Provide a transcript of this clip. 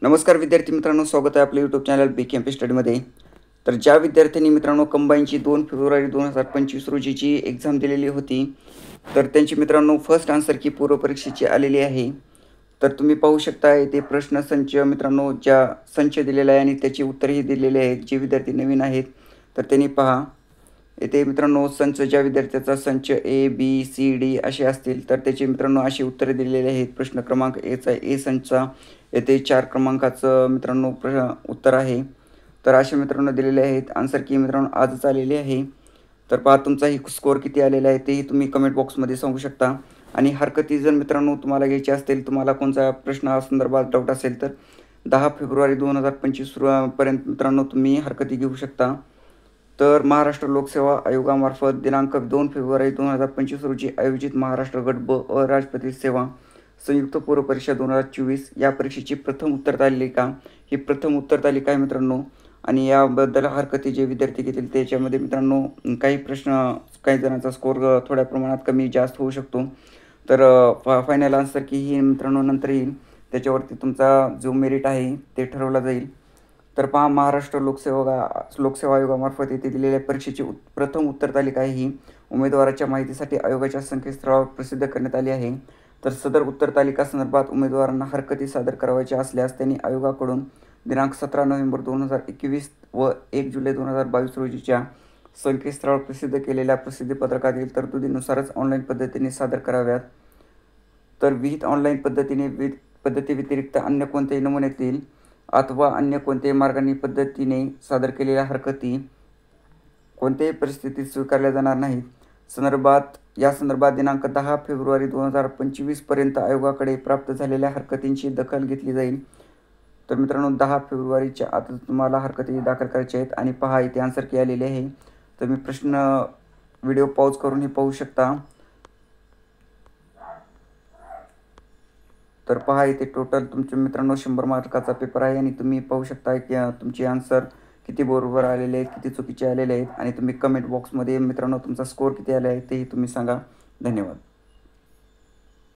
नमस्कार विद्यार्थी मित्रांनो, स्वागत आहे आपल्या यूट्यूब चॅनल BKMP स्टडीमध्ये. तर ज्या विद्यार्थ्यांनी मित्रांनो कंबाईनची 2 फेब्रुवारी 2025 रोजीची एक्झाम दिलेली होती, तर त्यांची मित्रांनो फर्स्ट आन्सर की पूर्वपरीक्षेची आलेली आहे. तर तुम्ही पाहू शकता इथे प्रश्नसंच मित्रांनो ज्या संच दिलेला आहे आणि त्याची उत्तरेही दिलेली आहेत. जे विद्यार्थी नवीन आहेत तर त्यांनी पहा. येथे मित्रांनो संच ज्या विद्यार्थ्याचा संच A, B, C, D असे असतील तर त्याचे मित्रांनो अशी उत्तरे दिलेली आहेत. प्रश्न क्रमांक एचा ए संचचा येथे 4 क्रमांकाचं मित्रांनो उत्तर आहे. तर असे मित्रांनो दिलेले आहेत. आन्सर की मित्रांनो आजच आलेली आहे. तर पहा तुमचाही स्कोअर किती आलेला आहे तेही तुम्ही कमेंट बॉक्समध्ये सांगू शकता. आणि हरकती जर मित्रांनो तुम्हाला घ्यायची असतील, तुम्हाला कोणत्या प्रश्नासंदर्भात डाऊट असेल तर 10 फेब्रुवारी 2025 पर्यंत मित्रांनो तुम्ही हरकती घेऊ शकता. तर महाराष्ट्र लोकसेवा आयोगामार्फत दिनांक 2 फेब्रुवारी 2025 रोजी आयोजित महाराष्ट्र गट ब अराजपत्रित सेवा संयुक्त पूर्व परीक्षा 2024 या परीक्षेची प्रथम उत्तर तालिका ही प्रथम उत्तर तालिका आहे मित्रांनो. आणि याबद्दल हरकती जे विद्यार्थी घेतील त्याच्यामध्ये मित्रांनो काही प्रश्न काही जणांचा स्कोअर थोड्या प्रमाणात कमी जास्त होऊ शकतो. तर फायनल आन्सर की ही मित्रांनो नंतर येईल. त्याच्यावरती तुमचा जो मेरिट आहे ते ठरवला जाईल. तर पहा महाराष्ट्र लोकसेवा आयोगामार्फत येथे दिलेल्या परीक्षेची प्रथम उत्तर तालिका ही उमेदवाराच्या माहितीसाठी आयोगाच्या संकेतस्थळावर प्रसिद्ध करण्यात आली आहे. तर सदर उत्तर तालिका संदर्भात उमेदवारांना हरकती सादर करावयाच्या असल्यास त्यांनी आयोगाकडून दिनांक 17 नोव्हेंबर 2021 व 1 जुलै 2022 रोजीच्या संकेतस्थळावर प्रसिद्ध केलेल्या प्रसिद्धीपत्रकातील तरतुदीनुसारच ऑनलाईन पद्धतीने सादर कराव्यात. तर विहित ऑनलाईन पद्धतीव्यतिरिक्त अन्य कोणत्याही नमुन्यातील अथवा अन्य कोणत्याही मार्गाने पद्धतीने सादर केलेल्या हरकती कोणत्याही परिस्थितीत स्वीकारल्या जाणार नाहीत. या संदर्भात दिनांक 10 फेब्रुवारी 2025 पर्यंत आयोगाकडे प्राप्त झालेल्या हरकतींची दखल घेतली जाईल. तर मित्रांनो 10 फेब्रुवारीच्या आत तुम्हाला हरकती दाखल करायच्या आहेत. आणि पहा इथे आन्सर की आलेले आहे. तर मी प्रश्न व्हिडिओ पॉज करूनही पाहू शकता. तर पहा इथे टोटल तुमचे मित्रांनो 100 मार्काचा पेपर आहे आणि तुम्ही पाहू शकता की तुमचे आन्सर किती बरोबर आलेले आहेत, किती चुकीचे आलेले आहेत. आणि तुम्ही कमेंट बॉक्समध्ये मित्रांनो तुमचा स्कोअर किती आला आहे तेही तुम्ही सांगा. धन्यवाद.